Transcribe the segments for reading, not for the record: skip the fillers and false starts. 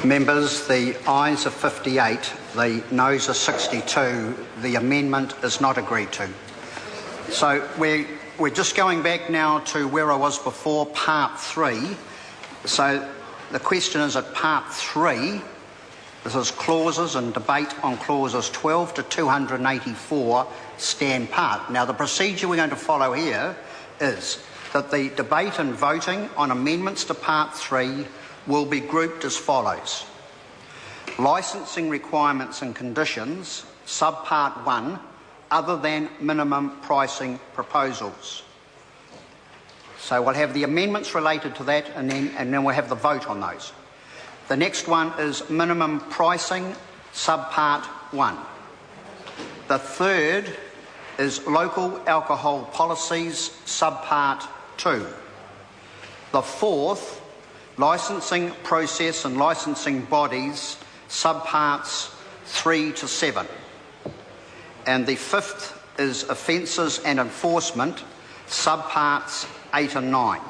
Members, the ayes are 58, the noes are 62. The amendment is not agreed to. So we're just going back now to where I was before, Part 3. So the question is at Part 3, this is clauses and debate on clauses 12 to 284 stand part. Now the procedure we're going to follow here is that the debate and voting on amendments to Part 3 will be grouped as follows. Licensing requirements and conditions, Subpart 1, other than minimum pricing proposals. So we'll have the amendments related to that and then we'll have the vote on those. The next one is minimum pricing, Subpart 1. The third is local alcohol policies, Subpart 2. The fourth, licensing process and licensing bodies, subparts 3 to 7. And the fifth is offences and enforcement, subparts 8 and 9.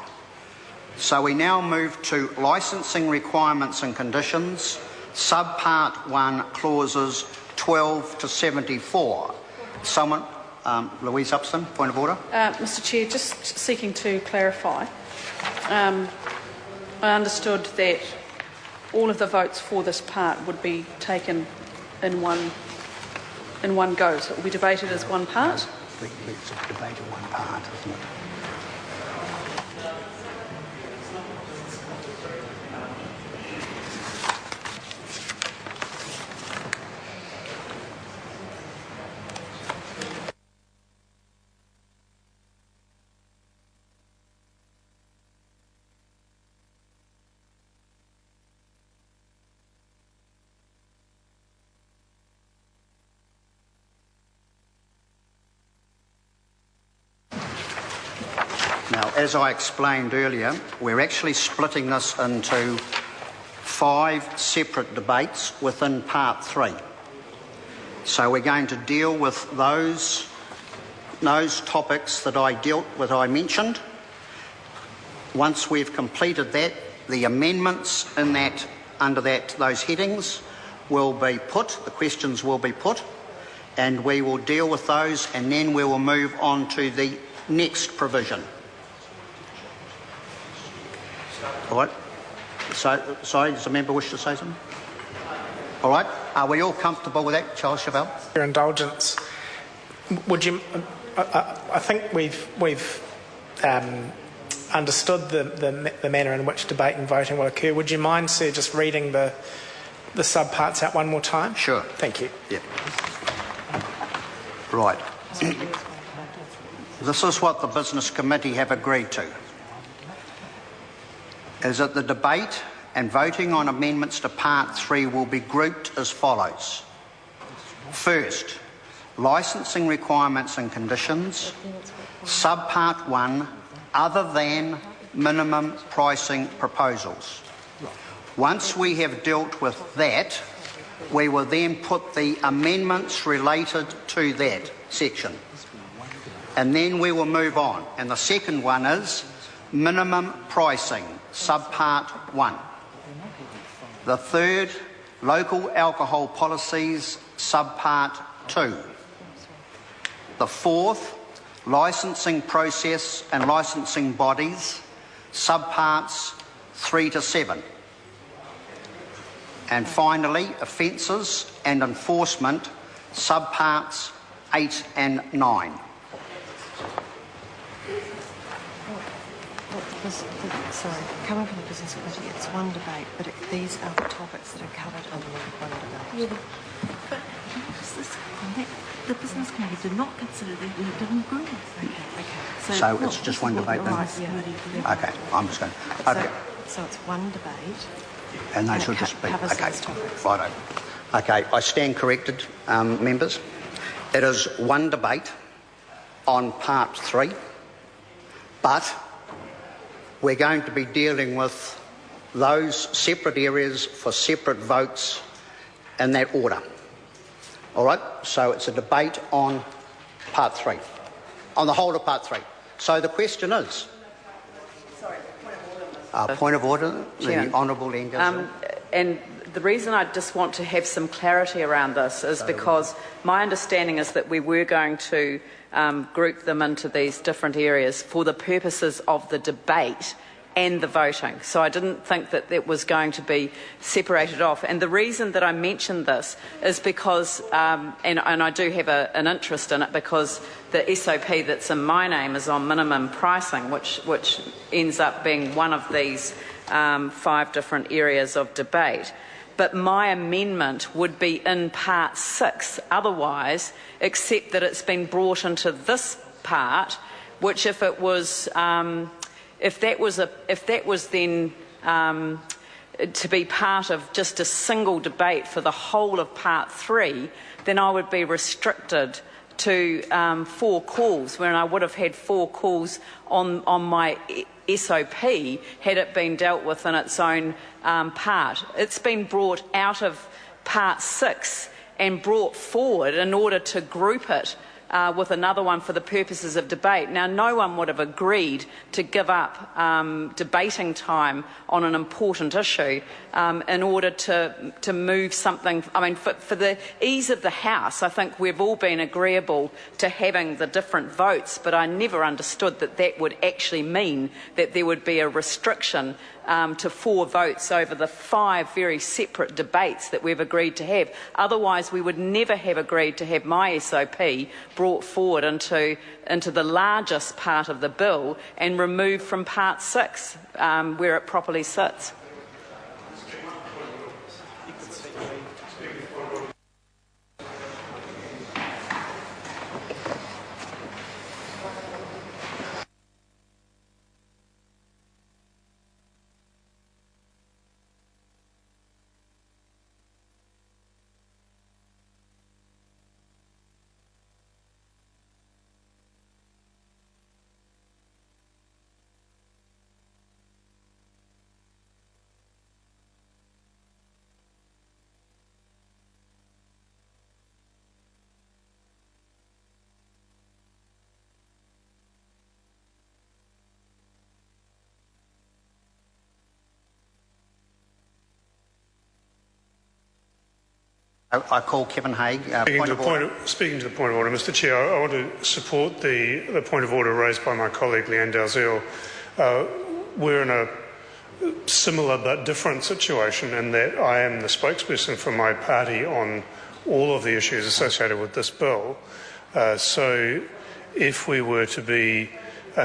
So we now move to licensing requirements and conditions, subpart 1, clauses 12 to 74. Someone, Louise Upston, point of order. Mr Chair, just seeking to clarify. I understood that all of the votes for this part would be taken in one go, so it will be debated as one part. Let's debate in one part, isn't it? Now, as I explained earlier, we're actually splitting this into 5 separate debates within Part 3. So we're going to deal with those topics that I mentioned. Once we've completed that, the amendments in that, under those headings will be put, the questions will be put, and we will deal with those, and then we will move on to the next provision. All right. So, sorry, does a member wish to say something? All right. Are we all comfortable with that, Charles Chauvel? Your indulgence, would you? I think we've understood the manner in which debate and voting will occur. Would you mind, sir, just reading the subparts out one more time? Sure. Thank you. Yeah. Right. This is what the Business Committee have agreed to. Is that the debate and voting on amendments to Part 3 will be grouped as follows. First, licensing requirements and conditions, Subpart 1, other than minimum pricing proposals. Once we have dealt with that, we will then put the amendments related to that section. And then we will move on. And the second one is minimum pricing, Subpart 1. The third, local alcohol policies, Subpart 2. The fourth, licensing process and licensing bodies, Subparts 3 to 7. And finally, offences and enforcement, Subparts 8 and 9. Sorry, coming from the Business Committee, it's one debate, but these are the topics that are covered under one debate. But the Business Committee did not consider that we didn't agree. Okay. So it's just one debate then? Right, yeah. Okay, I'm just going. Okay. So it's one debate. And they should just be. Covers Okay. those topics. Righto. Okay, I stand corrected, members. It is one debate on Part 3, but we're going to be dealing with those separate areas for separate votes in that order. All right? So it's a debate on Part 3, on the whole of Part 3. So the question is... Sorry, point of order. Chair. The Honourable Ian Gilson. And the reason I just want to have some clarity around this is because my understanding is that we were going to group them into these different areas for the purposes of the debate and the voting. So I didn't think that it was going to be separated off. And the reason that I mentioned this is because, and I do have an interest in it, because the SOP that's in my name is on minimum pricing, which ends up being one of these 5 different areas of debate. But my amendment would be in Part 6 otherwise, except that it's been brought into this part, which if it was... If that was then to be part of just a single debate for the whole of Part 3, then I would be restricted to 4 calls, when I would have had 4 calls on my SOP had it been dealt with in its own part. It's been brought out of Part 6 and brought forward in order to group it with another one for the purposes of debate. Now, no one would have agreed to give up debating time on an important issue in order to move something. I mean, for the ease of the House, I think we've all been agreeable to having the different votes, but I never understood that that would actually mean that there would be a restriction to 4 votes over the 5 very separate debates that we've agreed to have. Otherwise, we would never have agreed to have my SOP brought forward into the largest part of the bill and removed from Part 6, where it properly sits. I call Kevin Haig. Speaking to the point of order, Mr Chair, I want to support the point of order raised by my colleague Leanne Dalziel. We're in a similar but different situation in that I am the spokesperson for my party on all of the issues associated with this bill. So if we were to be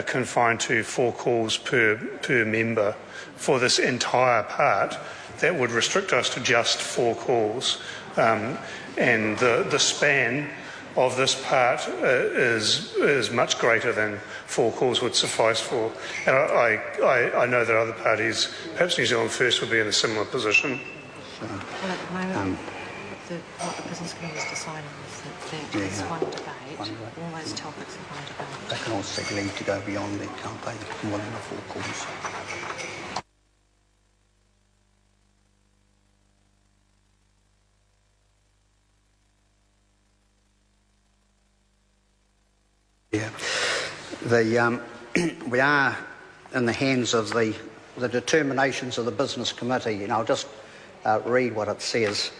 confined to 4 calls per member for this entire part, that would restrict us to just 4 calls. And the span of this part is much greater than 4 calls would suffice for. And I know that other parties, perhaps New Zealand First, would be in a similar position. Well, at the moment, what the Business Committee is deciding is that there is one debate, all those topics are one debate. They can also leave to go beyond that, can't they? More than the 4 calls. Yeah, we are in the hands of the determinations of the Business Committee, and I'll just read what it says,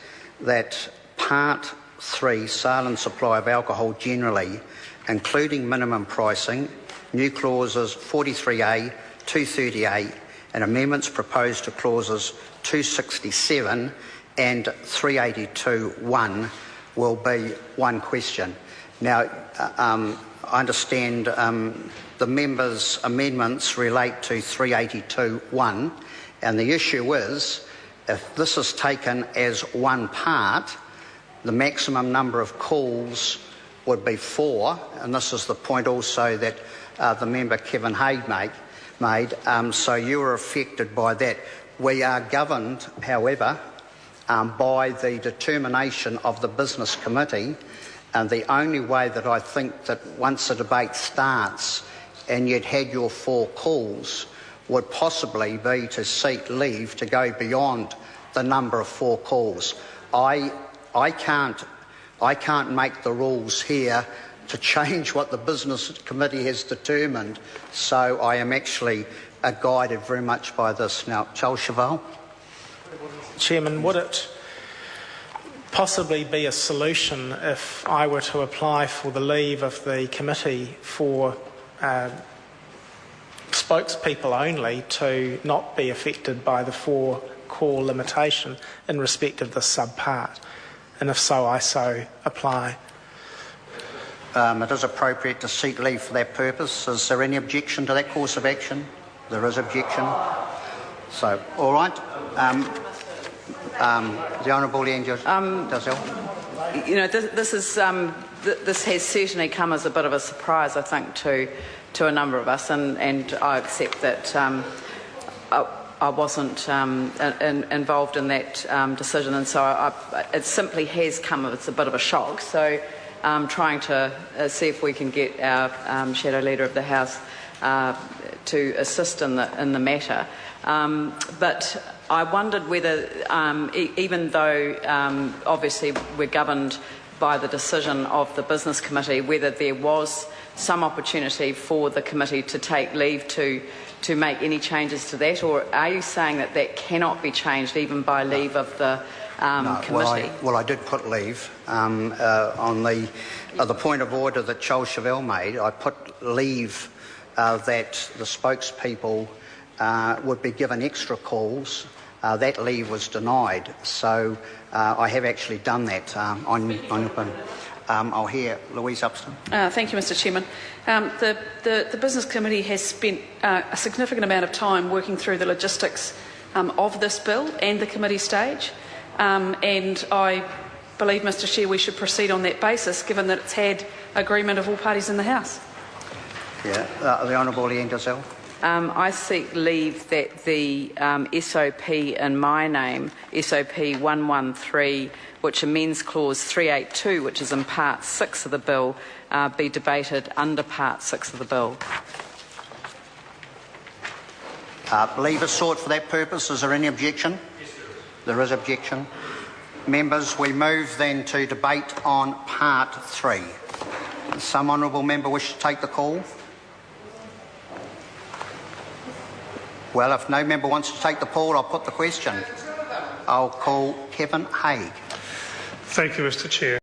that Part 3, sale and supply of alcohol generally, including minimum pricing, new clauses 43A, 238, and amendments proposed to clauses 267 and 382(1) will be one question. Now, I understand the members' amendments relate to 382(1), and the issue is, if this is taken as one part, the maximum number of calls would be 4, and this is the point also that the member Kevin Haig made, so you are affected by that. We are governed, however, by the determination of the Business Committee, and the only way that I think that once the debate starts and you'd had your 4 calls would possibly be to seek leave to go beyond the number of 4 calls. I can't make the rules here to change what the Business Committee has determined, so I am actually guided very much by this. Now, Charles Cheval. Chairman, would it possibly be a solution if I were to apply for the leave of the committee for spokespeople only to not be affected by the 4 call limitation in respect of this subpart? And if so, I so apply. It is appropriate to seek leave for that purpose. Is there any objection to that course of action? There is objection. So, all right. The Honourable Leanne Dalzell. You know, this has certainly come as a bit of a surprise, I think, to a number of us, and I accept that I wasn't involved in that decision, and so it simply has come as a bit of a shock. So trying to see if we can get our Shadow Leader of the House to assist in the matter. But I wondered whether, even though obviously we're governed by the decision of the Business Committee, whether there was some opportunity for the committee to take leave to make any changes to that, or are you saying that that cannot be changed even by leave of the committee? Well, I did put leave on the point of order that Charles Chevelle made. I put leave that the spokespeople would be given extra calls. That leave was denied, so I have actually done that on your phone. I'll hear Louise Upston. Thank you, Mr. Chairman. The Business Committee has spent a significant amount of time working through the logistics of this bill and the committee stage, and I believe, Mr. Chair, we should proceed on that basis, given that it's had agreement of all parties in the House. Yeah, the Honourable Leanne Dalzell. I seek leave that the SOP in my name, SOP 113, which amends clause 382, which is in part 6 of the bill, be debated under part 6 of the bill. Leave is sought for that purpose. Is there any objection? Yes, there is objection. Members, we move then to debate on part 3. Does some honourable member wish to take the call? Well, if no member wants to take the call, I'll put the question. I'll call Kevin Haig. Thank you, Mr. Chair.